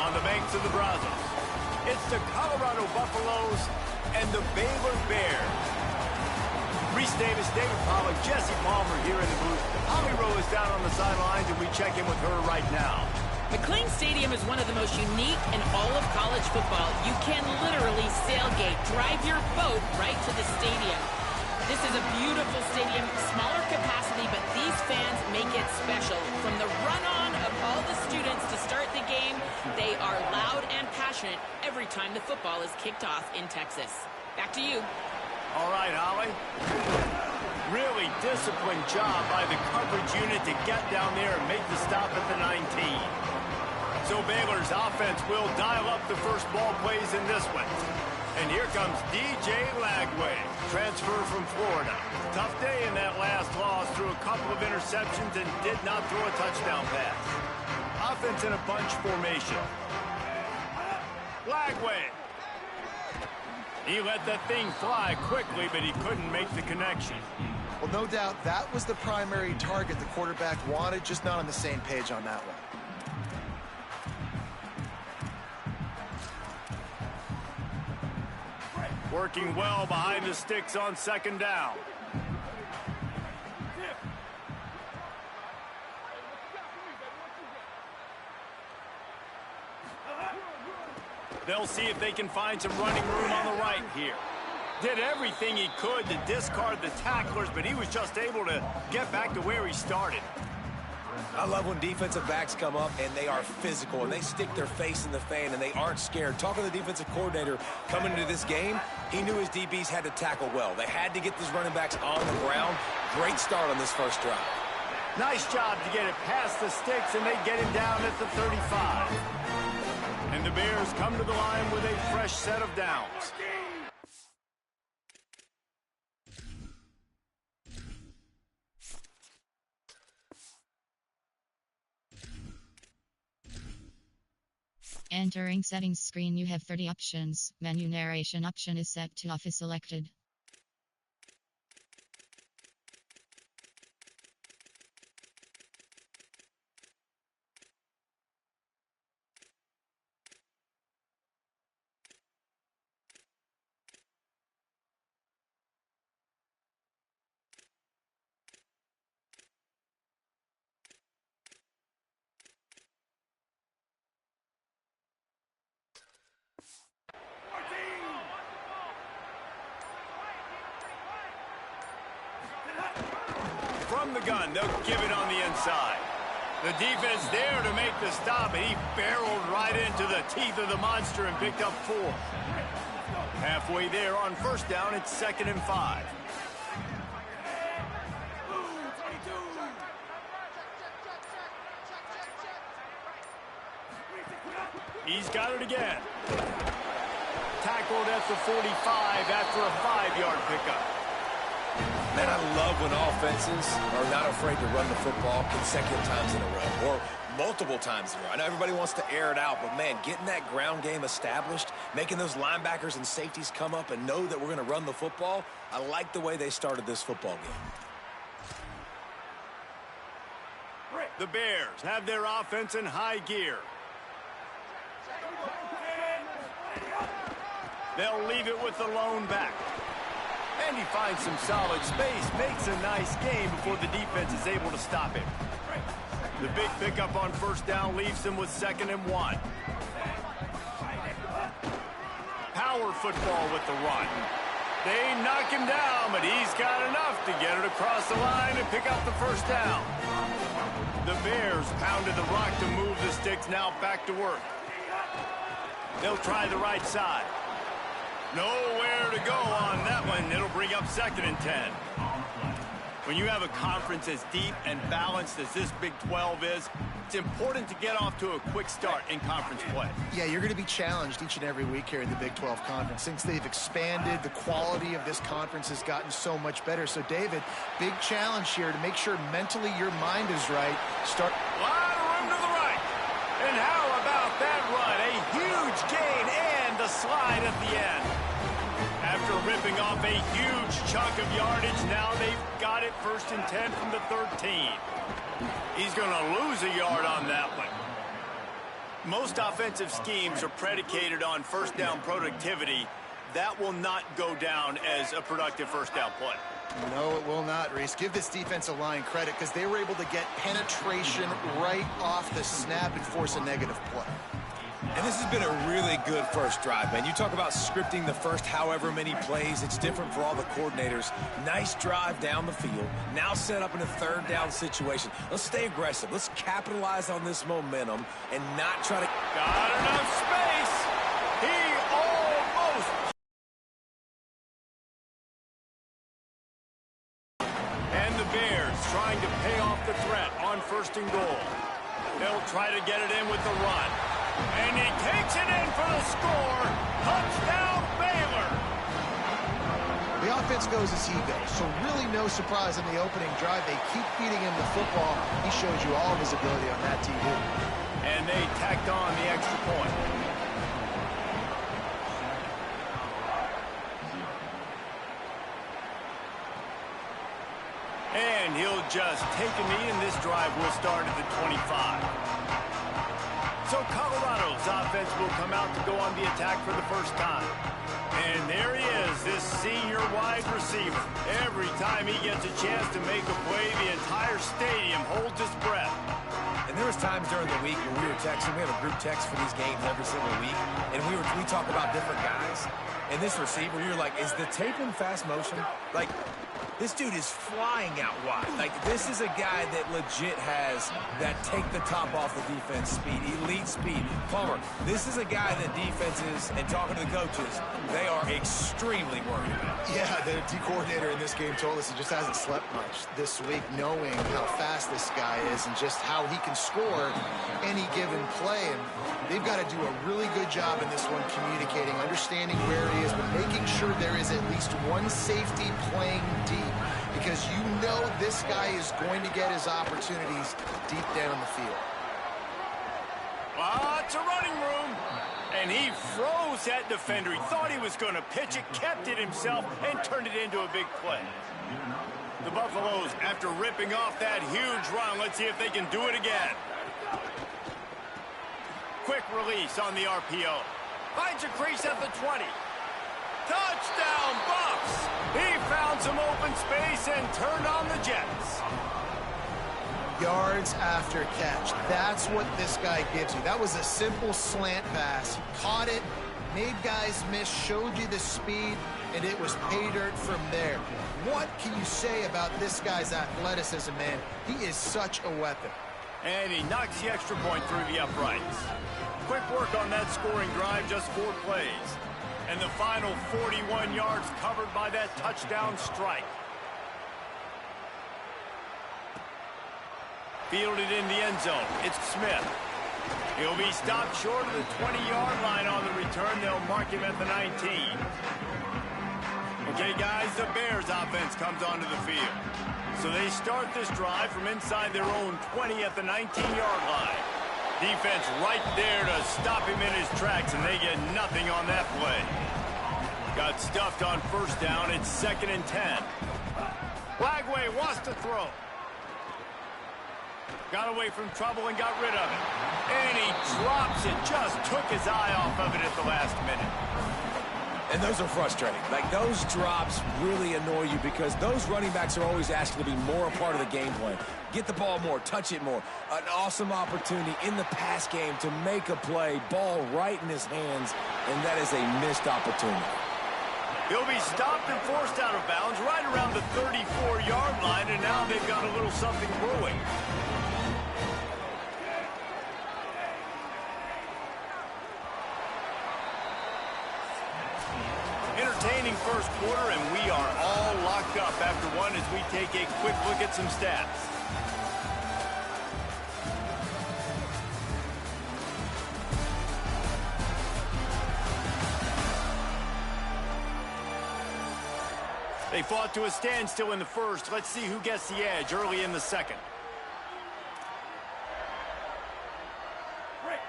On the banks of the Brazos. It's the Colorado Buffaloes and the Baylor Bears. Reese Davis, David Pollack, Jesse Palmer here in the booth. Holly Rowe is down on the sidelines, and we check in with her right now. McLean Stadium is one of the most unique in all of college football. You can literally sailgate, drive your boat right to the stadium. This is a beautiful stadium, smaller capacity, but these fans make it special. From the run-on of all the students to start the game, they are loud and passionate every time the football is kicked off in Texas. Back to you. All right, Holly. Really disciplined job by the coverage unit to get down there and make the stop at the 19. So Baylor's offense will dial up the first ball plays in this one. And here comes DJ Lagway, transfer from Florida. Tough day in that last loss, threw a couple of interceptions and did not throw a touchdown pass. Offense in a bunch formation. Lagway. He let that thing fly quickly, but he couldn't make the connection. Well, no doubt that was the primary target the quarterback wanted, just not on the same page on that one. Working well behind the sticks on second down. They'll see if they can find some running room on the right here. Did everything he could to discard the tacklers, but he was just able to get back to where he started. I love when defensive backs come up and they are physical and they stick their face in the fan and they aren't scared. Talking to the defensive coordinator coming into this game, he knew his DBs had to tackle well. They had to get these running backs on the ground. Great start on this first drive. Nice job to get it past the sticks, and they get him down at the 35. And the Bears come to the line with a fresh set of downs. Entering settings screen, you have 30 options. Menu narration option is set to off is selected. From the gun, they'll give it on the inside. The defense there to make the stop, and he barreled right into the teeth of the monster and picked up 4. Halfway there on first down, it's 2nd and 5. He's got it again. Tackled at the 45 after a 5-yard pickup. Man, I love when offenses are not afraid to run the football consecutive times in a row or multiple times in a row. I know everybody wants to air it out, but, man, getting that ground game established, making those linebackers and safeties come up and know that we're going to run the football, I like the way they started this football game. The Bears have their offense in high gear. They'll leave it with the lone back. And he finds some solid space, makes a nice game before the defense is able to stop him. The big pickup on first down leaves him with 2nd and 1. Power football with the run. They knock him down, but he's got enough to get it across the line and pick up the first down. The Bears pounded the rock to move the sticks, now back to work. They'll try the right side. Nowhere to go on that one. It'll bring up 2nd and 10. When you have a conference as deep and balanced as this Big 12 is, it's important to get off to a quick start in conference play. Yeah, you're going to be challenged each and every week here in the Big 12 Conference. Since they've expanded, the quality of this conference has gotten so much better. So, David, big challenge here to make sure mentally your mind is right. A lot of room to the right. And how about that run? A huge gain and a slide at the end. After ripping off a huge chunk of yardage, now they've got it 1st and 10 from the 13. He's going to lose a yard on that one. Most offensive schemes are predicated on first down productivity. That will not go down as a productive first down play. No, it will not, Reese. Give this defensive line credit because they were able to get penetration right off the snap and force a negative play. And this has been a really good first drive, man. You talk about scripting the first however many plays. It's different for all the coordinators. Nice drive down the field. Now set up in a 3rd down situation. Let's stay aggressive. Let's capitalize on this momentum and not try to... Got enough space. He almost... And the Bears trying to pay off the threat on 1st and goal. They'll try to get it in with the run. And he takes it in for the score. Touchdown, Baylor. The offense goes as he goes, so really no surprise in the opening drive. They keep feeding him the football. He shows you all of his ability on that TV. And they tacked on the extra point. And he'll just take a knee, and this drive will start at the 25. So Colorado's offense will come out to go on the attack for the first time. And there he is, this senior wide receiver. Every time he gets a chance to make a play, the entire stadium holds its breath. And there was times during the week when we were texting. We have a group text for these games every single week. And we talk about different guys. And this receiver, you're like, is the tape in fast motion? Like, this dude is flying out wide. Like, this is a guy that legit has that take the top off the defense speed, elite speed. Palmer, this is a guy that defenses, and talking to the coaches, they are extremely worried about. Yeah, the D coordinator in this game told us he just hasn't slept much this week, knowing how fast this guy is and just how he can score any given play. And they've got to do a really good job in this one communicating, understanding where he is, but making sure there is at least one safety playing deep, because you know this guy is going to get his opportunities deep down the field. Lots of running room. And he froze that defender. He thought he was going to pitch it, kept it himself, and turned it into a big play. The Buffaloes, after ripping off that huge run, let's see if they can do it again. Quick release on the RPO. Finds a crease at the 20. Touchdown, Buffs! He found some open space and turned on the Jets. Yards after catch. That's what this guy gives you. That was a simple slant pass. He caught it, made guys miss, showed you the speed, and it was pay dirt from there. What can you say about this guy's athleticism, man? He is such a weapon. And he knocks the extra point through the uprights. Quick work on that scoring drive, just 4 plays. And the final 41 yards covered by that touchdown strike. Fielded in the end zone. It's Smith. He'll be stopped short of the 20-yard line on the return. They'll mark him at the 19. Okay, guys, the Bears offense comes onto the field. So they start this drive from inside their own 20 at the 19-yard line. Defense right there to stop him in his tracks, and they get nothing on that play. Got stuffed on first down. It's 2nd and 10. Flagway wants to throw. Got away from trouble and got rid of it. And he drops it. Just took his eye off of it at the last minute. And those are frustrating. Like, those drops really annoy you because those running backs are always asking to be more a part of the game plan. Get the ball more, touch it more. An awesome opportunity in the pass game to make a play, ball right in his hands, and that is a missed opportunity. He'll be stopped and forced out of bounds right around the 34-yard line, and now they've got a little something brewing. Entertaining first first quarter, and we are all locked up after one as we take a quick look at some stats. They fought to a standstill in the first. Let's see who gets the edge early in the second.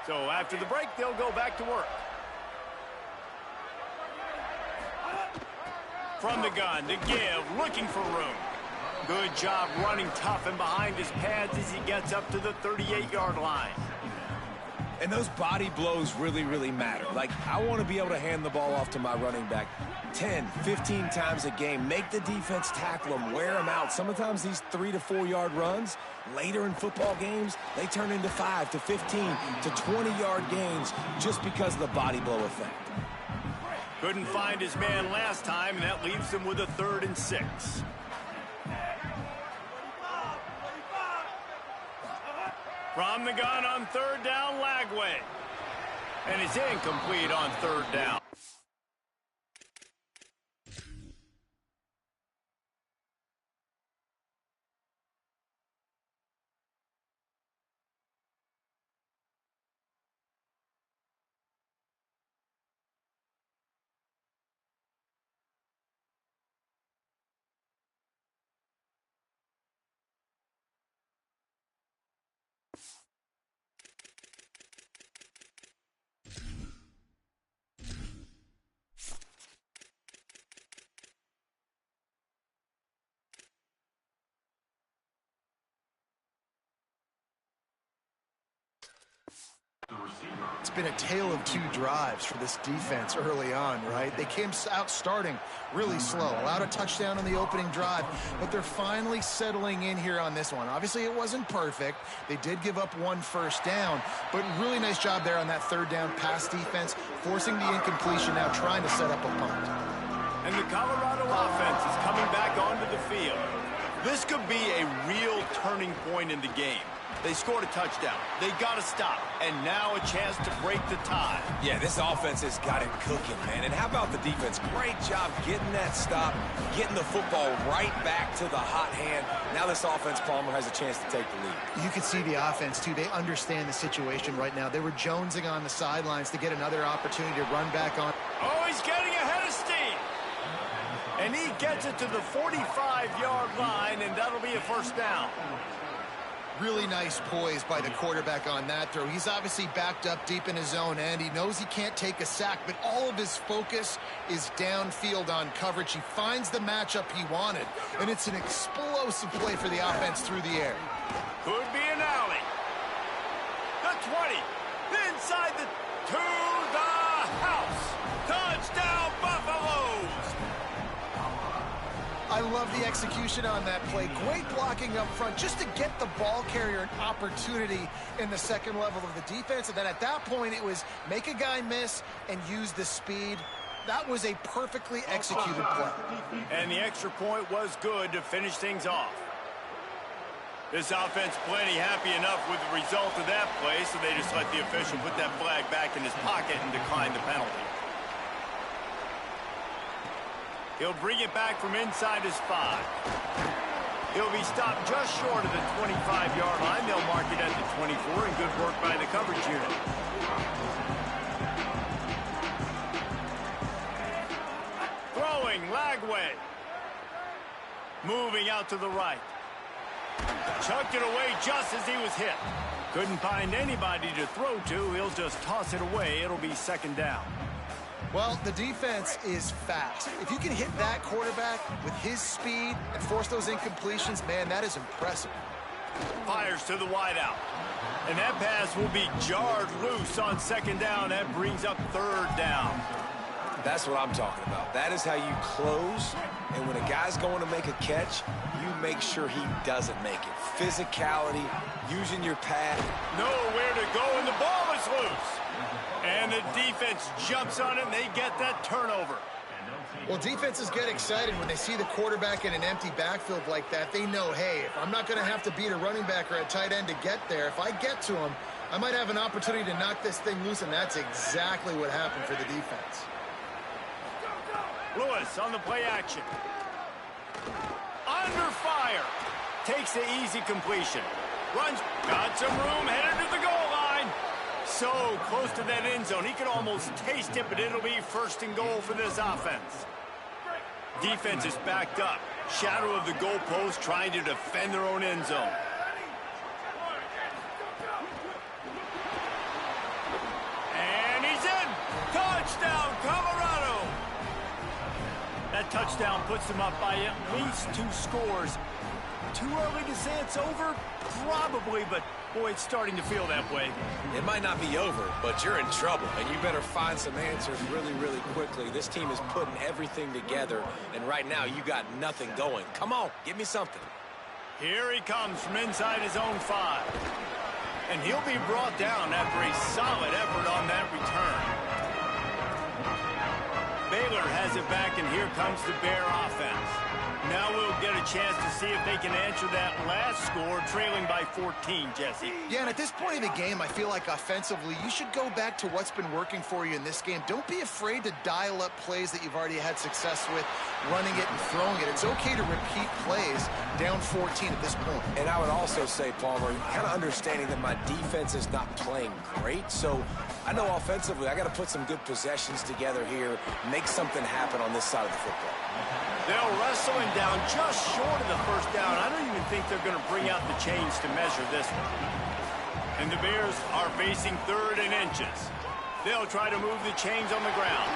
So after the break, they'll go back to work. From the gun to give, looking for room. Good job running tough and behind his pads as he gets up to the 38-yard line. And those body blows really, really matter. Like, I want to be able to hand the ball off to my running back 10, 15 times a game. Make the defense tackle them, wear them out. Sometimes these 3 to 4 yard runs, later in football games, they turn into 5 to 15 to 20-yard gains just because of the body blow effect. Couldn't find his man last time, and that leaves him with a 3rd and 6. From the gun on 3rd down, Lagway. And it's incomplete on 3rd down. It's been a tale of 2 drives for this defense early on, right? They came out starting really slow, allowed a touchdown on the opening drive, but they're finally settling in here on this one. Obviously, it wasn't perfect. They did give up 1 first down, but really nice job there on that 3rd down pass defense, forcing the incompletion, now trying to set up a punt. And the Colorado offense is coming back onto the field. This could be a real turning point in the game. They scored a touchdown. They got to stop. And now a chance to break the tie. Yeah, this offense has got it cooking, man. And how about the defense? Great job getting that stop, getting the football right back to the hot hand. Now this offense, Palmer, has a chance to take the lead. You can see the offense, too. They understand the situation right now. They were jonesing on the sidelines to get another opportunity to run back on. Oh, he's getting ahead of steam. And he gets it to the 45-yard line, and that'll be a first down. Really nice poise by the quarterback on that throw. He's obviously backed up deep in his own end. He knows he can't take a sack, but all of his focus is downfield on coverage. He finds the matchup he wanted, and it's an explosive play for the offense through the air. Could be an alley. The 20. Inside the to the house. Touchdown, Buffaloes. I love the execution on that play. Great blocking up front just to get the ball carrier an opportunity in the second level of the defense. And then at that point, it was make a guy miss and use the speed. That was a perfectly executed play. And the extra point was good to finish things off. This offense plenty happy enough with the result of that play, so they just let the official put that flag back in his pocket and decline the penalty. He'll bring it back from inside his 5. He'll be stopped just short of the 25-yard line. They'll mark it at the 24, and good work by the coverage unit. Throwing, Lagway. Moving out to the right. Chucked it away just as he was hit. Couldn't find anybody to throw to. He'll just toss it away. It'll be second down. Well, the defense is fast. If you can hit that quarterback with his speed and force those incompletions, man, that is impressive. Fires to the wideout. And that pass will be jarred loose on second down. That brings up third down. That's what I'm talking about. That is how you close. And when a guy's going to make a catch, you make sure he doesn't make it. Physicality, using your pad. Nowhere to go, and the ball is loose. And the defense jumps on it, and they get that turnover. Well, defenses get excited when they see the quarterback in an empty backfield like that. They know, hey, if I'm not going to have to beat a running back or a tight end to get there, if I get to him, I might have an opportunity to knock this thing loose, and that's exactly what happened for the defense. Lewis on the play action. Under fire. Takes the easy completion. Runs, got some room, headed to the goal line. So close to that end zone. He can almost taste it, but it'll be 1st and goal for this offense. Defense is backed up. Shadow of the goalpost trying to defend their own end zone. And he's in. Touchdown, Colorado. That touchdown puts them up by at least 2 scores. Too early to say it's over? Probably, but boy, it's starting to feel that way. It might not be over, but you're in trouble, and you better find some answers really, really quickly. This team is putting everything together, and right now you got nothing going. Come on, give me something. Here he comes from inside his own 5. And he'll be brought down after a solid effort on that return. Baylor has it back, and here comes the Bear offense. Now we'll get a chance to see if they can answer that last score, trailing by 14, Jesse. Yeah, and at this point in the game, I feel like offensively, you should go back to what's been working for you in this game. Don't be afraid to dial up plays that you've already had success with, running it and throwing it. It's okay to repeat plays down 14 at this point. And I would also say, Palmer, kind of understanding that my defense is not playing great, so I know offensively I got to put some good possessions together here, make something happen on this side of the football. They'll wrestle him down just short of the 1st down. I don't even think they're going to bring out the chains to measure this one. And the Bears are facing 3rd and inches. They'll try to move the chains on the ground.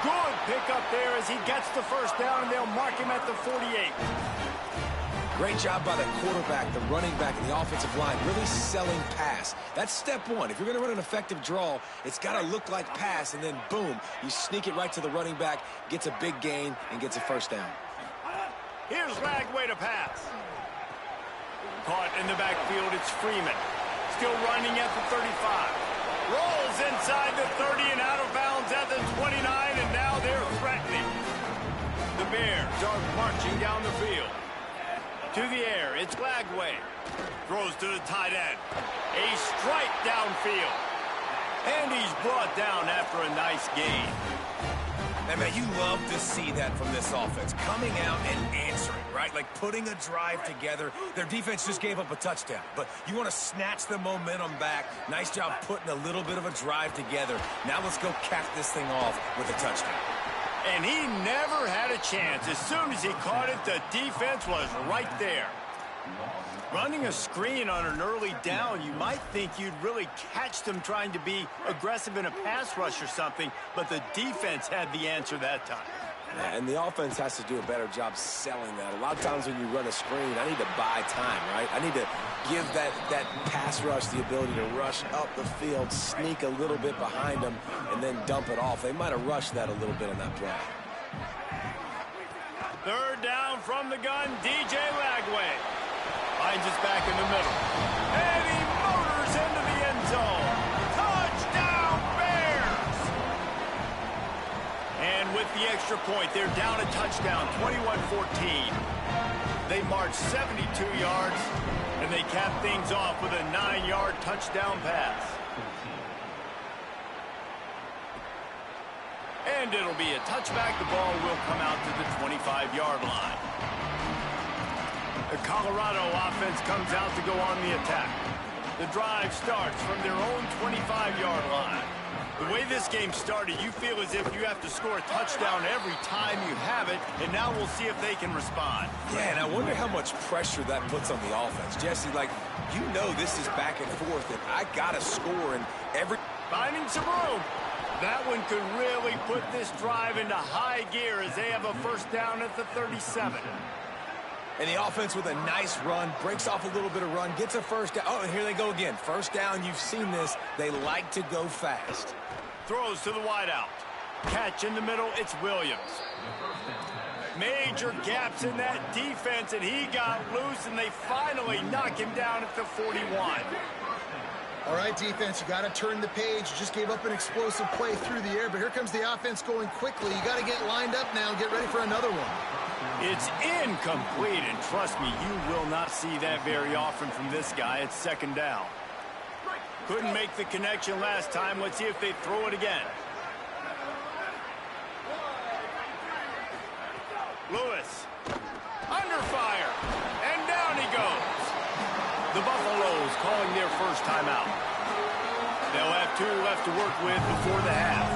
Good pickup there as he gets the 1st down, and they'll mark him at the 48. Great job by the quarterback, the running back, and the offensive line really selling pass. That's step 1. If you're going to run an effective draw, it's got to look like pass, and then boom, you sneak it right to the running back, gets a big gain, and gets a 1st down. Here's Lagway to pass. Caught in the backfield, it's Freeman. Still running at the 35. Rolls inside the 30 and out of bounds at the 29, and now they're threatening. The Bears are marching down the field. To the air, it's Lagway. Throws to the tight end. A strike downfield. And he's brought down after a nice gain. And man, you love to see that from this offense. Coming out and answering, right? Like putting a drive together. Their defense just gave up a touchdown. But you want to snatch the momentum back. Nice job putting a little bit of a drive together. Now let's go cap this thing off with a touchdown. And he never had a chance. As soon as he caught it, the defense was right there. Running a screen on an early down, you might think you'd really catch them trying to be aggressive in a pass rush or something, but the defense had the answer that time. And the offense has to do a better job selling that. A lot of times when you run a screen, I need to buy time, right? I need to give that pass rush the ability to rush up the field, sneak a little bit behind them, and then dump it off. They might have rushed that a little bit on that play. 3rd down from the gun, DJ Lagway. Finds us back in the middle. And he motors into the end zone. Touchdown, Bears! And with the extra point, they're down a touchdown, 21-14. They march 72 yards, and they cap things off with a 9-yard touchdown pass. And it'll be a touchback. The ball will come out to the 25-yard line. The Colorado offense comes out to go on the attack. The drive starts from their own 25-yard line. The way this game started, you feel as if you have to score a touchdown every time you have it, and now we'll see if they can respond. Yeah, and I wonder how much pressure that puts on the offense. Jesse, like, you know this is back and forth, and I got to score in every... Finding some room. That one could really put this drive into high gear as they have a 1st down at the 37. And the offense with a nice run, breaks off a little bit of run, gets a 1st down. Oh, and here they go again. 1st down, you've seen this. They like to go fast. Throws to the wideout. Catch in the middle, it's Williams. Major gaps in that defense, and he got loose, and they finally knock him down at the 41. All right, defense, you got to turn the page. You just gave up an explosive play through the air, but here comes the offense going quickly. You got to get lined up now and get ready for another one. It's incomplete, and trust me, you will not see that very often from this guy. It's 2nd down. Couldn't make the connection last time. Let's see if they throw it again. first timeout. They'll have 2 left to work with before the half.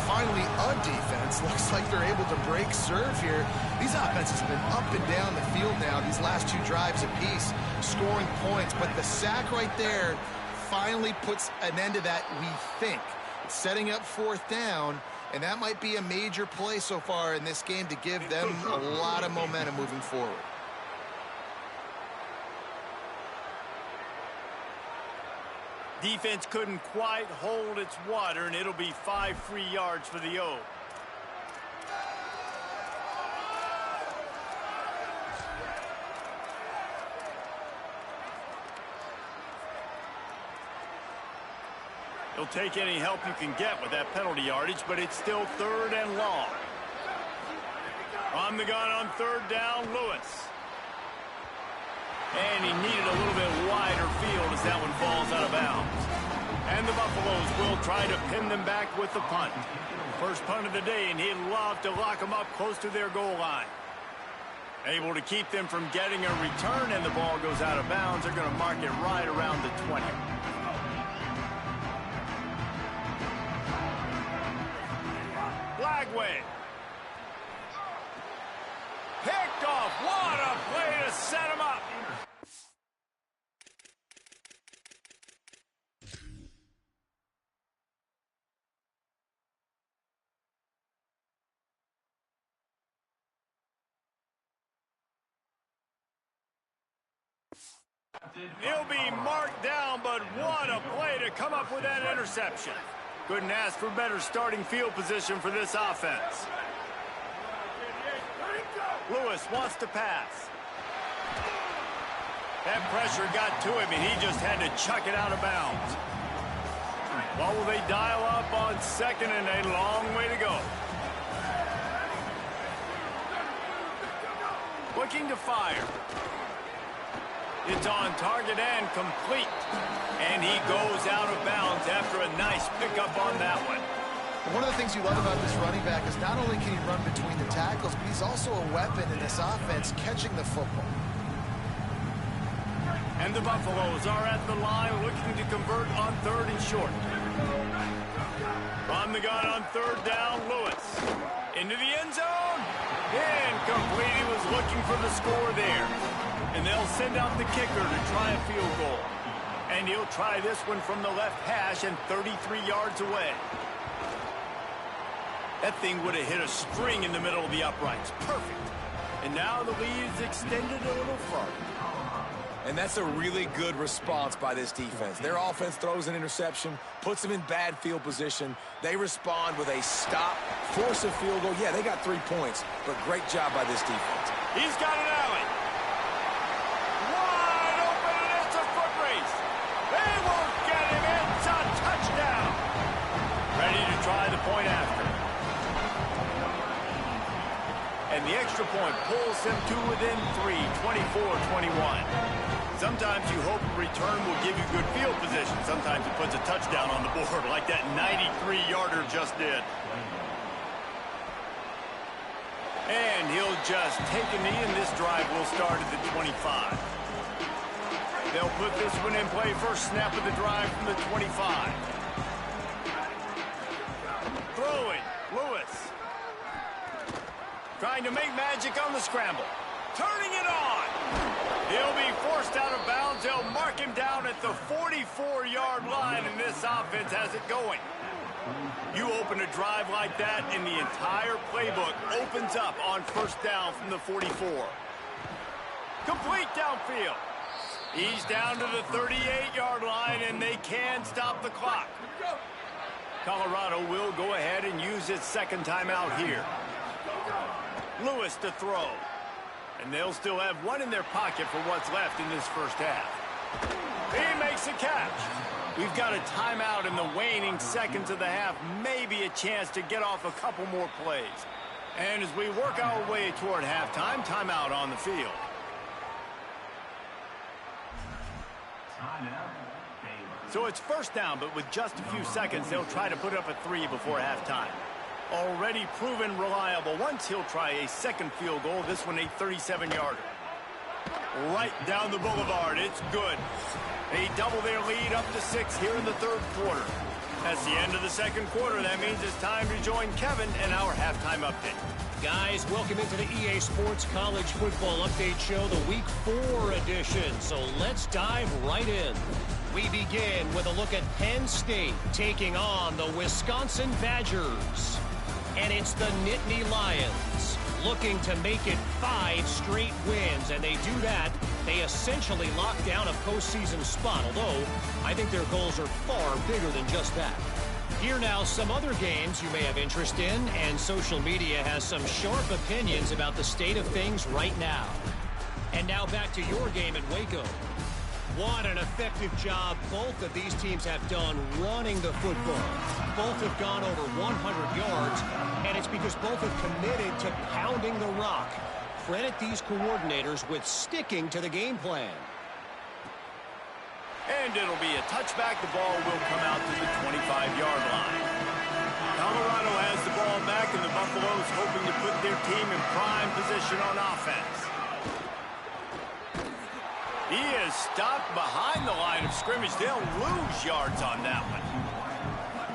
Finally, a defense. Looks like they're able to break serve here. These offenses have been up and down the field now, these last 2 drives apiece, scoring points. But the sack right there finally puts an end to that, we think. Setting up 4th down, and that might be a major play so far in this game to give them a lot of momentum moving forward. Defense couldn't quite hold its water, and it'll be 5 free yards for the O. You'll take any help you can get with that penalty yardage, but it's still 3rd and long. On the gun on 3rd down, Lewis. And he needed a little bit wider field as that one falls out of bounds. And the Buffaloes will try to pin them back with the punt. First punt of the day, and he'd love to lock them up close to their goal line. Able to keep them from getting a return, and the ball goes out of bounds. They're going to mark it right around the 20. Flagway. Picked off. What a play to set him up. He'll be marked down, but what a play to come up with that interception. Couldn't ask for better starting field position for this offense. Lewis wants to pass. That pressure got to him, and he just had to chuck it out of bounds. What will they dial up on 2nd and a long way to go? Looking to fire. It's on target and complete. And he goes out of bounds after a nice pickup on that one. One of the things you love about this running back is not only can he run between the tackles, but he's also a weapon in this offense catching the football. And the Buffaloes are at the line looking to convert on 3rd and short. On the gun on 3rd down, Lewis. Into the end zone. Incomplete. He was looking for the score there. And they'll send out the kicker to try a field goal. And he'll try this one from the left hash and 33 yards away. That thing would have hit a string in the middle of the uprights. Perfect. And now the lead is extended a little further. And that's a really good response by this defense. Their offense throws an interception, puts them in bad field position. They respond with a stop, force a field goal. Yeah, they got 3 points, but great job by this defense. He's got an alley. Wide open, and it's a foot race. They won't get him. It's a touchdown. Ready to try the point after. And the extra point pulls them to within 3, 24-21. Sometimes you hope a return will give you good field position. Sometimes it puts a touchdown on the board like that 93-yarder just did. And he'll just take a knee, and this drive will start at the 25. They'll put this one in play first snap of the drive from the 25. Throwing, Lewis. Trying to make magic on the scramble. Turning it on. He'll be forced out of bounds. They'll mark him down at the 44-yard line, and this offense has it going. You open a drive like that, and the entire playbook opens up on first down from the 44. Complete downfield. He's down to the 38-yard line, and they can stop the clock. Colorado will go ahead and use its second timeout here. Lewis to throw. And they'll still have one in their pocket for what's left in this first half. He makes a catch. We've got a timeout in the waning seconds of the half. Maybe a chance to get off a couple more plays. And as we work our way toward halftime, timeout on the field. So it's first down, but with just a few seconds, they'll try to put up a 3 before halftime. Already proven reliable. Once he'll try a second field goal, this one a 37-yarder. right down the boulevard. It's good. They double their lead up to 6 here in the third quarter. That's the end of the second quarter. That means it's time to join Kevin and our halftime update. Guys, welcome into the EA Sports College Football Update Show, the Week 4 edition. So let's dive right in. We begin with a look at Penn State taking on the Wisconsin Badgers. And it's the Nittany Lions looking to make it 5 straight wins. And they do that. They essentially lock down a postseason spot, although I think their goals are far bigger than just that. Here now, some other games you may have interest in, and social media has some sharp opinions about the state of things right now. And now back to your game in Waco. What an effective job both of these teams have done running the football. Both have gone over 100 yards, and it's because both have committed to pounding the rock. Credit these coordinators with sticking to the game plan. And it'll be a touchback. The ball will come out to the 25-yard line. Colorado has the ball back, and the Buffaloes hoping to put their team in prime position on offense. He is stopped behind the line of scrimmage. They'll lose yards on that one.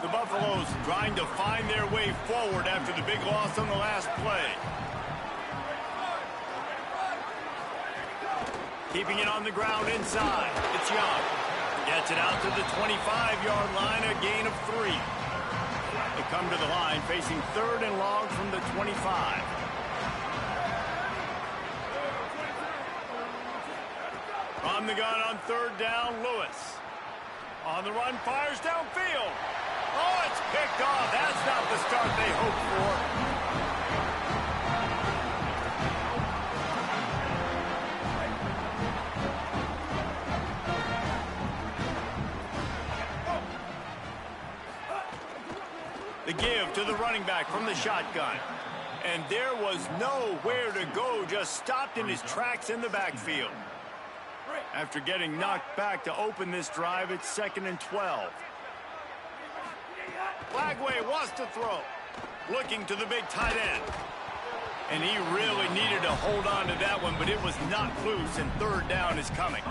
The Buffaloes trying to find their way forward after the big loss on the last play. Keeping it on the ground inside. It's Young. Gets it out to the 25-yard line, a gain of 3. They come to the line facing 3rd and long from the 25. On the gun on 3rd down, Lewis. On the run, fires downfield. Oh, it's picked off. That's not the start they hoped for. The give to the running back from the shotgun. And there was nowhere to go, just stopped in his tracks in the backfield. After getting knocked back to open this drive, it's 2nd and 12. Flagway wants to throw. Looking to the big tight end. And he really needed to hold on to that one, but it was not loose, and 3rd down is coming.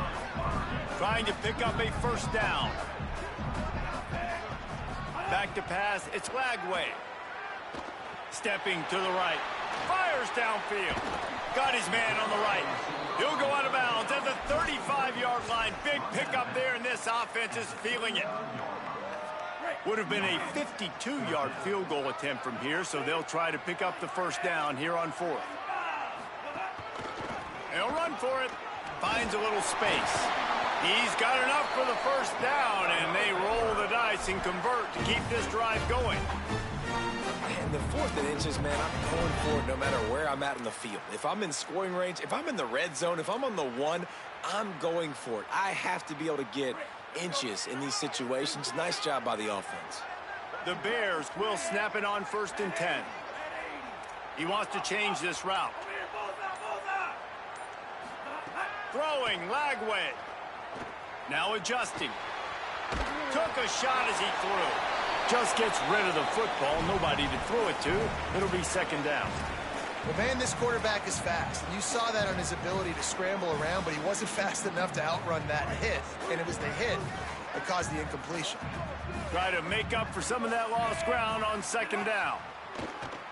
Trying to pick up a 1st down. Back to pass, it's Flagway. Stepping to the right. Fires downfield. Got his man on the right. He'll go out of bounds at the 35-yard line. Big pickup there, and this offense is feeling it. Would have been a 52-yard field goal attempt from here, so they'll try to pick up the 1st down here on 4th. They'll run for it. Finds a little space. He's got enough for the 1st down, and they roll the dice and convert to keep this drive going. And the 4th and inches, man, I'm going for it no matter where I'm at in the field. If I'm in scoring range, if I'm in the red zone, if I'm on the 1, I'm going for it. I have to be able to get inches in these situations. Nice job by the offense. The Bears will snap it on 1st and 10. He wants to change this route. Throwing, Lagway. Now adjusting. Took a shot as he threw. Just gets rid of the football. Nobody to throw it to. It'll be 2nd down. Well, man, this quarterback is fast. You saw that on his ability to scramble around, but he wasn't fast enough to outrun that hit. And it was the hit that caused the incompletion. Try to make up for some of that lost ground on 2nd down.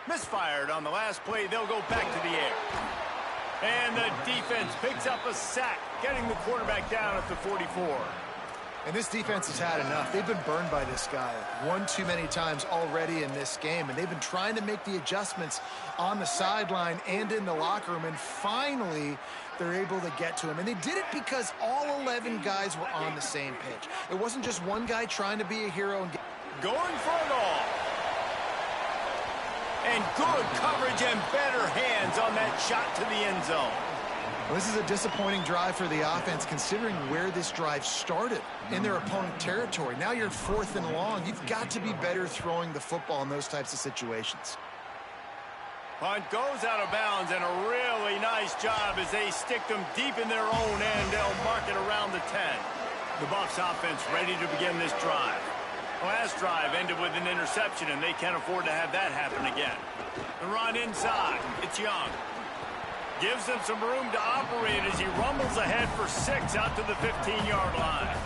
Misfired on the last play. They'll go back to the air. And the defense picks up a sack, getting the quarterback down at the 44. And this defense has had enough. They've been burned by this guy one too many times already in this game, and they've been trying to make the adjustments on the sideline and in the locker room, and finally they're able to get to him. And they did it because all 11 guys were on the same page. It wasn't just one guy trying to be a hero and going for it all. And good coverage and better hands on that shot to the end zone. Well, this is a disappointing drive for the offense, considering where this drive started in their opponent territory. Now you're 4th and long. You've got to be better throwing the football in those types of situations. Punt goes out of bounds, and a really nice job as they stick them deep in their own end. They'll mark it around the 10. The Buffs offense ready to begin this drive. Last drive ended with an interception, and they can't afford to have that happen again. The run inside. It's Young. Gives him some room to operate as he rumbles ahead for 6 out to the 15-yard line.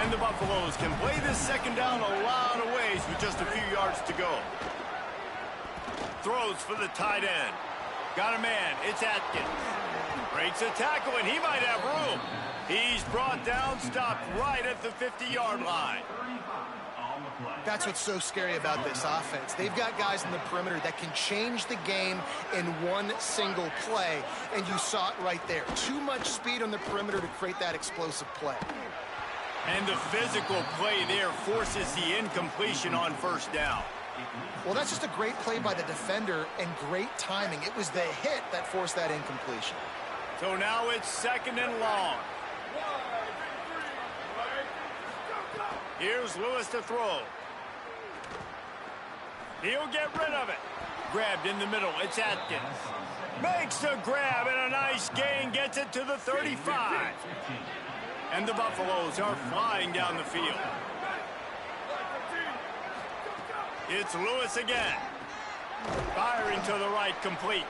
And the Buffaloes can play this second down a lot of ways with just a few yards to go. Throws for the tight end. Got a man. It's Atkins. Breaks a tackle, and he might have room. He's brought down, stopped right at the 50-yard line. That's what's so scary about this offense. They've got guys in the perimeter that can change the game in one single play, and you saw it right there. Too much speed on the perimeter to create that explosive play. And the physical play there forces the incompletion on first down. Well, that's just a great play by the defender and great timing. It was the hit that forced that incompletion. So now it's second and long. Here's Lewis to throw. He'll get rid of it. Grabbed in the middle. It's Atkins. Makes the grab and a nice gain. Gets it to the 35. And the Buffaloes are flying down the field. It's Lewis again. Firing to the right, complete.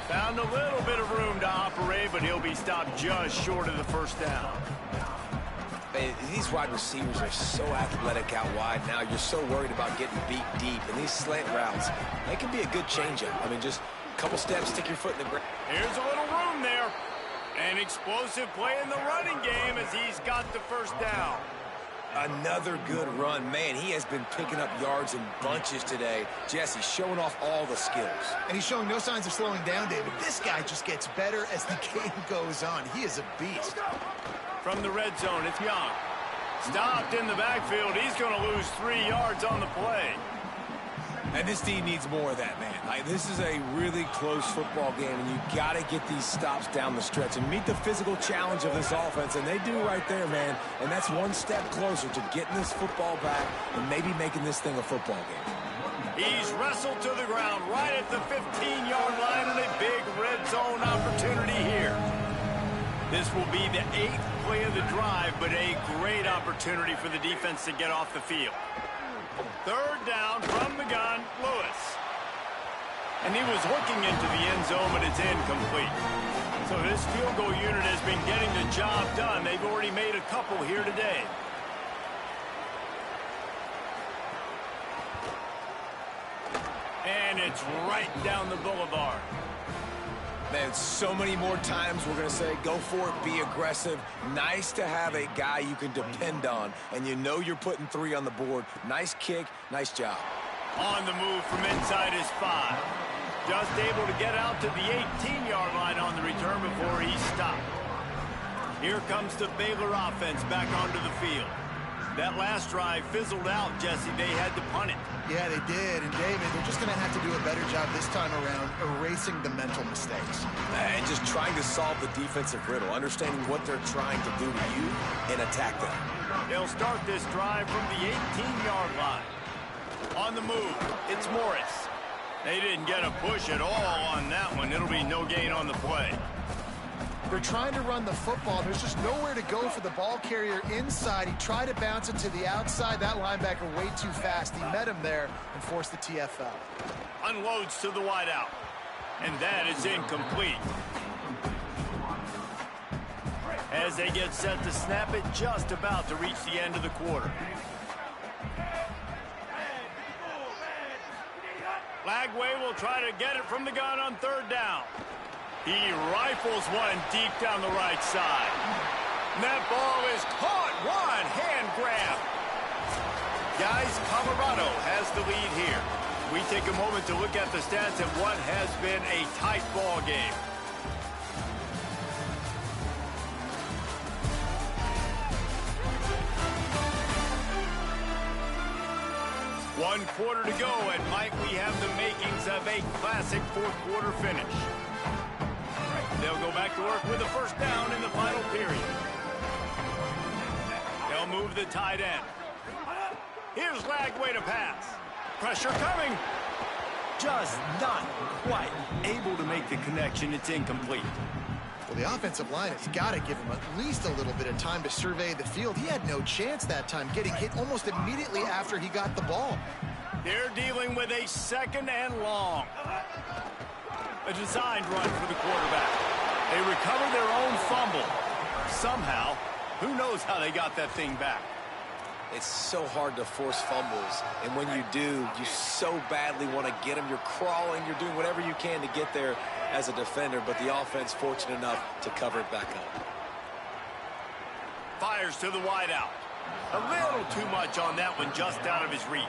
Found a little bit of room to operate, but he'll be stopped just short of the first down. These wide receivers are so athletic out wide now. You're so worried about getting beat deep. And these slant routes, they can be a good changeup. I mean, just a couple steps, stick your foot in the ground. Here's a little room there. An explosive play in the running game as he's got the first down. Another good run. Man, he has been picking up yards in bunches today. Jesse showing off all the skills. And he's showing no signs of slowing down, David. This guy just gets better as the game goes on. He is a beast. From the red zone, it's Young. Stopped in the backfield. He's going to lose 3 yards on the play. And this team needs more of that, man. This is a really close football game, and you got to get these stops down the stretch and meet the physical challenge of this offense, and they do right there, man. And that's one step closer to getting this football back and maybe making this thing a football game. He's wrestled to the ground right at the 15-yard line, and a big red zone opportunity here. This will be the 8th play of the drive, but a great opportunity for the defense to get off the field. Third down from the gun, Lewis. And he was looking into the end zone, but it's incomplete. So this field goal unit has been getting the job done. They've already made a couple here today. And it's right down the boulevard. Man, so many more times we're going to say, go for it, be aggressive. Nice to have a guy you can depend on, and you know you're putting 3 on the board. Nice kick, nice job. On the move from inside his 5. Just able to get out to the 18-yard line on the return before he's stopped. Here comes the Baylor offense back onto the field. That last drive fizzled out, Jesse. They had to punt it. Yeah, they did. And, David, they're just going to have to do a better job this time around erasing the mental mistakes. And just trying to solve the defensive riddle, understanding what they're trying to do to you and attack them. They'll start this drive from the 18-yard line. On the move, it's Morris. They didn't get a push at all on that one. It'll be no gain on the play. They're trying to run the football. There's just nowhere to go for the ball carrier inside. He tried to bounce it to the outside. That linebacker way too fast. He met him there and forced the TFL. Unloads to the wideout. And that is incomplete. As they get set to snap it, just about to reach the end of the quarter. Lagway will try to get it from the gun on third down. He rifles one deep down the right side. And that ball is caught. One hand grab. Guys, Colorado has the lead here. We take a moment to look at the stats of what has been a tight ball game. One quarter to go, and might we have the makings of a classic fourth quarter finish. They'll go back to work with a first down in the final period. They'll move the tight end. Here's Lagway to pass. Pressure coming. Just not quite able to make the connection. It's incomplete. Well, the offensive line has got to give him at least a little bit of time to survey the field. He had no chance that time, getting hit almost immediately after he got the ball. They're dealing with a second and long. A designed run for the quarterback. They recover their own fumble. Somehow, who knows how they got that thing back. It's so hard to force fumbles, and when you do, you so badly want to get them. You're crawling, you're doing whatever you can to get there as a defender, but the offense fortunate enough to cover it back up. Fires to the wideout. A little too much on that one, just out of his reach.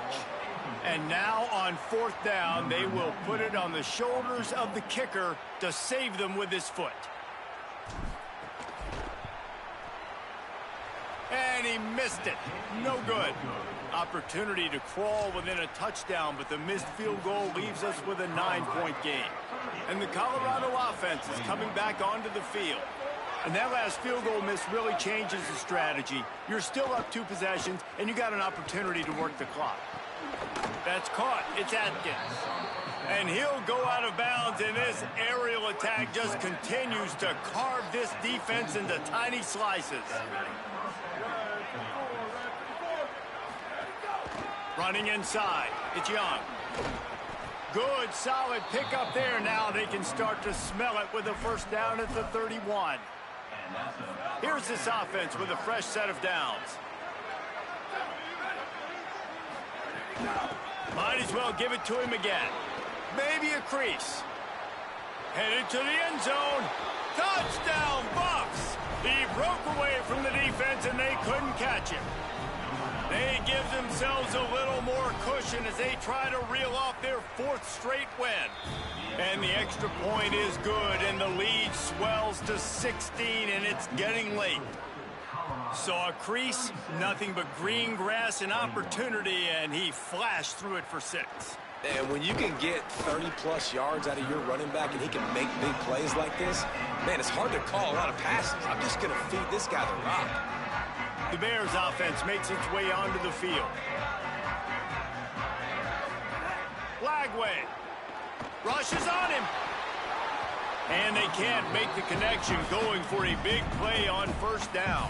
And now on 4th down, they will put it on the shoulders of the kicker to save them with his foot. And he missed it. No good. Opportunity to crawl within a touchdown, but the missed field goal leaves us with a 9-point game. And the Colorado offense is coming back onto the field. And that last field goal miss really changes the strategy. You're still up 2 possessions, and you got an opportunity to work the clock. That's caught. It's Atkins. And he'll go out of bounds, and this aerial attack just continues to carve this defense into tiny slices. Running inside. It's Young. Good, solid pickup there. Now they can start to smell it with a 1st down at the 31. Here's this offense with a fresh set of downs. Might as well give it to him again. Maybe a crease. Headed to the end zone. Touchdown, Bucks! He broke away from the defense, and they couldn't catch him. They give themselves a little more cushion as they try to reel off their 4th straight win. And the extra point is good, and the lead swells to 16, and it's getting late. Saw a crease, nothing but green grass and opportunity, and he flashed through it for 6. And when you can get 30-plus yards out of your running back and he can make big plays like this, man, it's hard to call a lot of passes. I'm just going to feed this guy the rock. The Bears offense makes its way onto the field. Lagway rushes on him. And they can't make the connection, going for a big play on 1st down.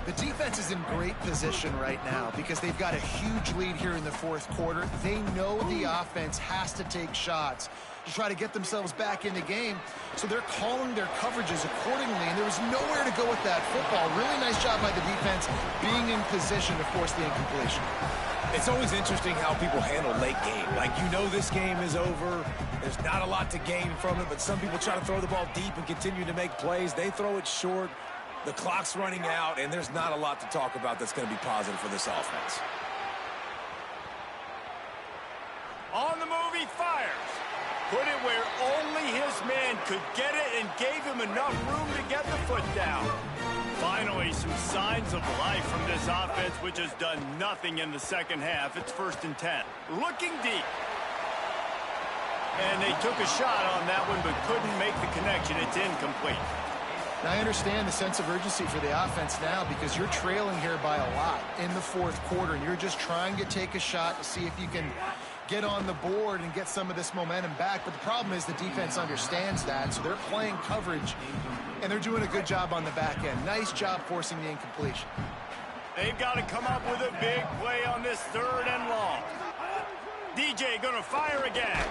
The defense is in great position right now because they've got a huge lead here in the 4th quarter. They know the offense has to take shots to try to get themselves back in the game, so they're calling their coverages accordingly, and there was nowhere to go with that football. Really nice job by the defense being in position to force the incompletion. It's always interesting how people handle late game. Like, you know this game is over. There's not a lot to gain from it, but some people try to throw the ball deep and continue to make plays. They throw it short. The clock's running out, and there's not a lot to talk about that's going to be positive for this offense. On the move, he fires. Put it where only his man could get it and gave him enough room to get the foot down. Finally, some signs of life from this offense, which has done nothing in the 2nd half. It's 1st and 10. Looking deep. And they took a shot on that one, but couldn't make the connection. It's incomplete. Now, I understand the sense of urgency for the offense now because you're trailing here by a lot in the 4th quarter, and you're just trying to take a shot to see if you can get on the board and get some of this momentum back. But the problem is the defense understands that, so they're playing coverage, and they're doing a good job on the back end. Nice job forcing the incompletion. They've got to come up with a big play on this 3rd and long. DJ going to fire again.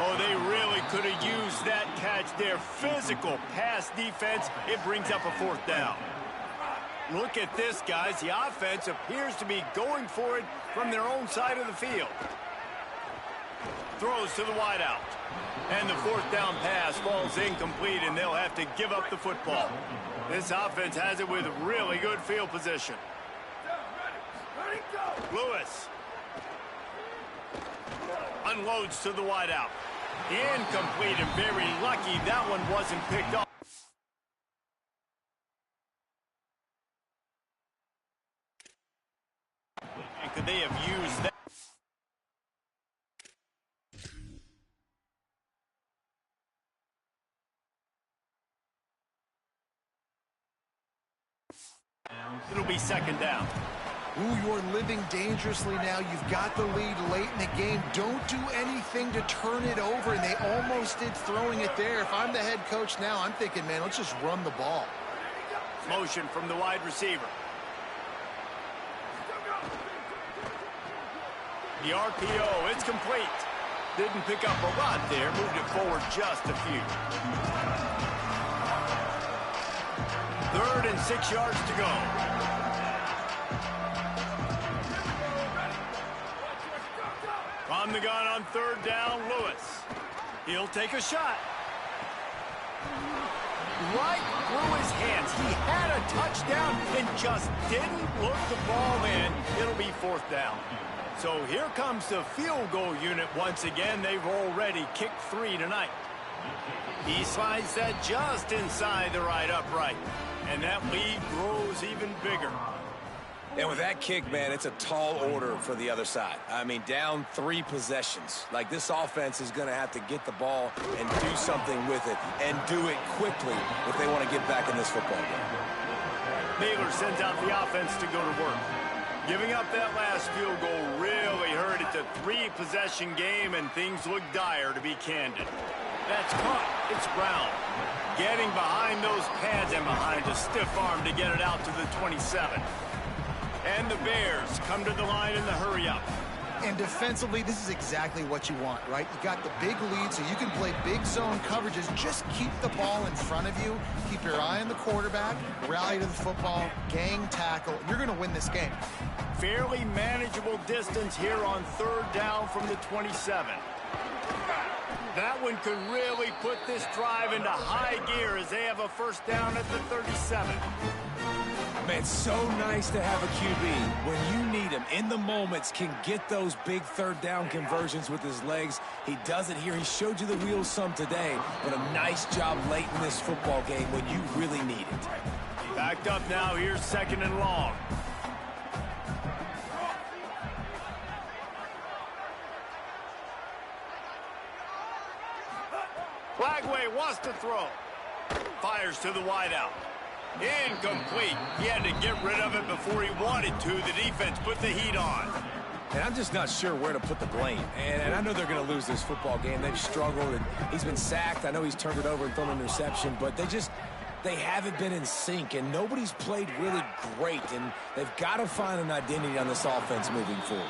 Oh, they really could have used that catch there. Physical pass defense. It brings up a 4th down. Look at this, guys. The offense appears to be going for it from their own side of the field. Throws to the wideout. And the 4th down pass falls incomplete, and they'll have to give up the football. This offense has it with really good field position. Lewis unloads to the wideout. Incomplete, and very lucky that one wasn't picked up. And could they have used that? It'll be 2nd down. Ooh, you're living dangerously now. You've got the lead late in the game. Don't do anything to turn it over, and they almost did throwing it there. If I'm the head coach now, I'm thinking, man, let's just run the ball. Motion from the wide receiver. The RPO, it's complete. Didn't pick up a lot there. Moved it forward just a few. 3rd and 6 yards to go. From the gun on 3rd down, Lewis. He'll take a shot. Right through his hands. He had a touchdown and just didn't look the ball in. It'll be 4th down. So here comes the field goal unit once again. They've already kicked 3 tonight. He slides that just inside the right upright. And that lead grows even bigger. And with that kick, man, it's a tall order for the other side. I mean, down 3 possessions. Like, this offense is going to have to get the ball and do something with it, and do it quickly if they want to get back in this football game. Baylor sends out the offense to go to work. Giving up that last field goal really hurt. It's a 3-possession game, and things look dire, to be candid. That's caught. It's Brown. Getting behind those pads and behind a stiff arm to get it out to the 27. And the Bears come to the line in the hurry-up. And defensively, this is exactly what you want, right? You got the big lead, so you can play big zone coverages. Just keep the ball in front of you. Keep your eye on the quarterback. Rally to the football. Gang tackle. You're going to win this game. Fairly manageable distance here on 3rd down from the 27. That one could really put this drive into high gear as they have a 1st down at the 37. Man, it's so nice to have a QB when you need him in the moments, can get those big 3rd down conversions with his legs. He does it here. He showed you the wheels some today, but a nice job late in this football game when you really need it. Backed up now. Here's 2nd and long. Flagway wants to throw. Fires to the wideout. Incomplete. He had to get rid of it before he wanted to. The defense put the heat on. And I'm just not sure where to put the blame. And I know they're going to lose this football game. They've struggled, and he's been sacked. I know he's turned it over and thrown an interception, but they haven't been in sync, and nobody's played really great, and they've got to find an identity on this offense moving forward.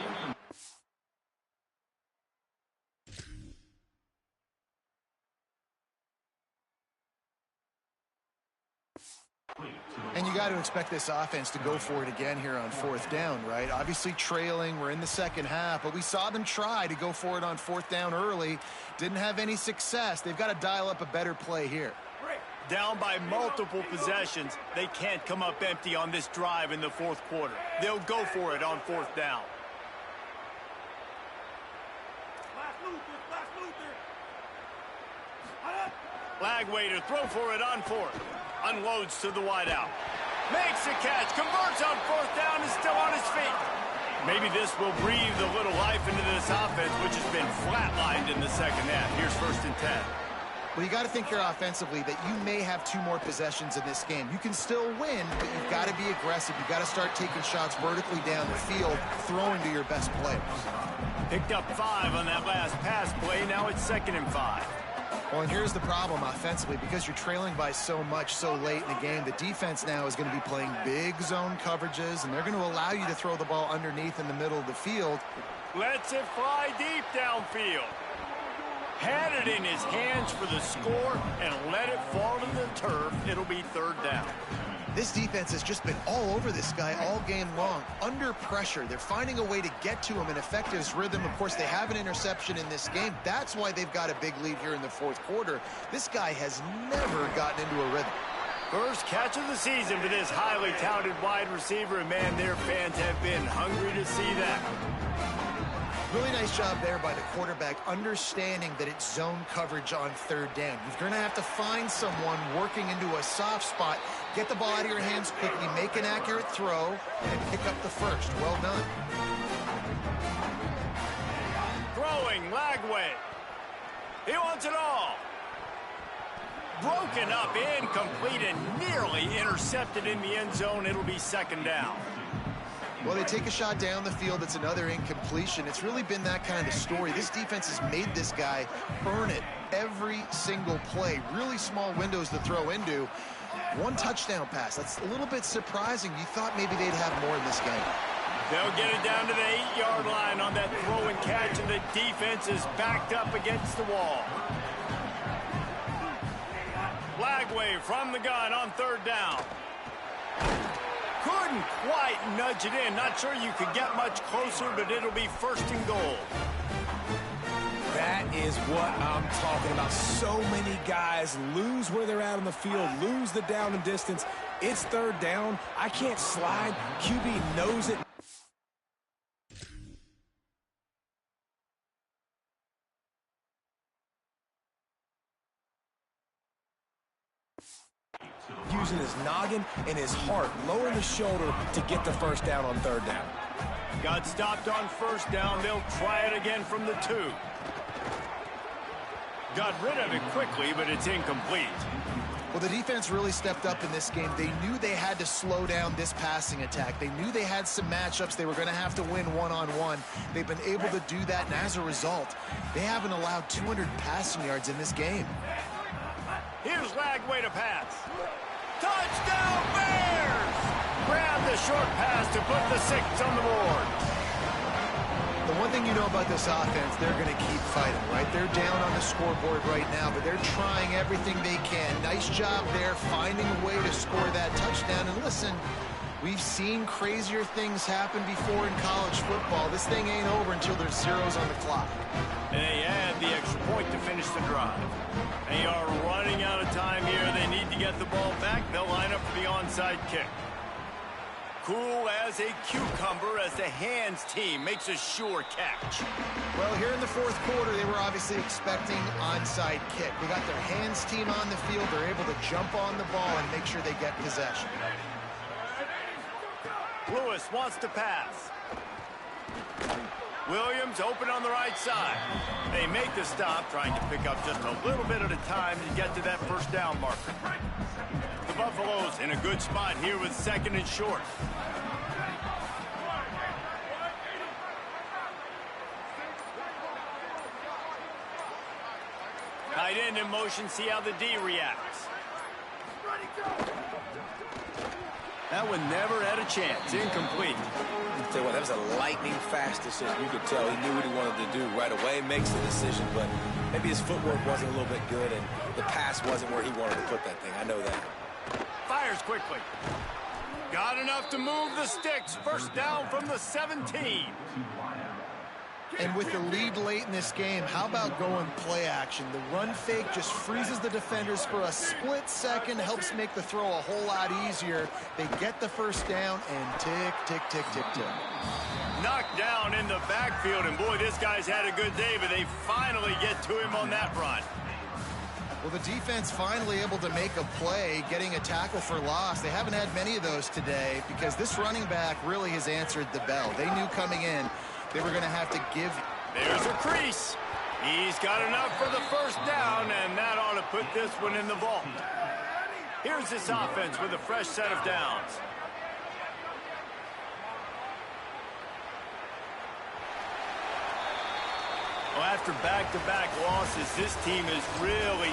And you got to expect this offense to go for it again here on 4th down, right? Obviously trailing. We're in the 2nd half, but we saw them try to go for it on 4th down early. Didn't have any success. They've got to dial up a better play here. Down by multiple possessions. They can't come up empty on this drive in the 4th quarter. They'll go for it on 4th down. Flagway to throw for it on 4th. Unloads to the wideout. Makes a catch. Converts on 4th down. Is still on his feet. Maybe this will breathe a little life into this offense, which has been flatlined in the 2nd half. Here's 1st and 10. Well, you got to think here offensively that you may have 2 more possessions in this game. You can still win, but you've got to be aggressive. You've got to start taking shots vertically down the field, throwing to your best players. Picked up 5 on that last pass play. Now it's 2nd and 5. Well, and here's the problem offensively. Because you're trailing by so much so late in the game, the defense now is going to be playing big zone coverages, and they're going to allow you to throw the ball underneath in the middle of the field. Lets it fly deep downfield. Had it in his hands for the score and let it fall to the turf. It'll be 3rd down. This defense has just been all over this guy all game long. Under pressure. They're finding a way to get to him and affect his rhythm. Of course, they have an interception in this game. That's why they've got a big lead here in the 4th quarter. This guy has never gotten into a rhythm. First catch of the season for this highly touted wide receiver. And, man, their fans have been hungry to see that. Really nice job there by the quarterback, understanding that it's zone coverage on 3rd down. You're going to have to find someone working into a soft spot, get the ball out of your hands quickly, make an accurate throw, and pick up the 1st. Well done. Throwing, Lagway. He wants it all. Broken up, incomplete, and nearly intercepted in the end zone. It'll be 2nd down. Well, they take a shot down the field. It's another incompletion. It's really been that kind of story. This defense has made this guy earn it every single play. Really small windows to throw into. 1 touchdown pass. That's a little bit surprising. You thought maybe they'd have more in this game. They'll get it down to the 8-yard line on that throw and catch, and the defense is backed up against the wall. Flag wave from the gun on third down. Couldn't quite nudge it in. Not sure you could get much closer, but it'll be first and goal. That is what I'm talking about. So many guys lose where they're at on the field, lose the down and distance. It's third down. I can't slide. QB knows it. Using his noggin and his heart, lowering the shoulder to get the first down on third down. Got stopped on first down. They'll try it again from the 2. Got rid of it quickly, but it's incomplete. Well, the defense really stepped up in this game. They knew they had to slow down this passing attack. They knew they had some matchups they were going to have to win one-on-one. They've been able to do that, and as a result, they haven't allowed 200 passing yards in this game. Here's Lagway to pass. Touchdown, Bears! Grab the short pass to put the 6 on the board. The one thing you know about this offense, they're going to keep fighting, right? They're down on the scoreboard right now, but they're trying everything they can. Nice job there, finding a way to score that touchdown. And listen, we've seen crazier things happen before in college football. This thing ain't over until there's zeros on the clock. And they add the extra point to finish the drive. They are running out of time here. They need to get the ball back. They'll line up for the onside kick. Cool as a cucumber as the hands team makes a sure catch. Well, here in the fourth quarter, they were obviously expecting onside kick. They got their hands team on the field. They're able to jump on the ball and make sure they get possession. Lewis wants to pass. Williams open on the right side. They make the stop, trying to pick up just a little bit at a time to get to that first down marker. The Buffaloes in a good spot here with second and short. Tight end in motion, see how the D reacts. That one never had a chance. Incomplete. I'll tell you what, that was a lightning-fast decision. You could tell he knew what he wanted to do right away, makes the decision, but maybe his footwork wasn't a little bit good, and the pass wasn't where he wanted to put that thing. I know that. Fires quickly. Got enough to move the sticks. First down from the 17. And with the lead late in this game, how about going play action? The run fake just freezes the defenders for a split second, helps make the throw a whole lot easier. They get the first down, and tick, tick, tick, tick, tick. Knocked down in the backfield, and boy, this guy's had a good day, but they finally get to him on that run. Well, the defense finally able to make a play, getting a tackle for loss. They haven't had many of those today because this running back really has answered the bell. They knew coming in they were going to have to give. There's a crease. He's got enough for the first down, and that ought to put this one in the vault. Here's this offense with a fresh set of downs. Well, after back-to-back losses, this team is really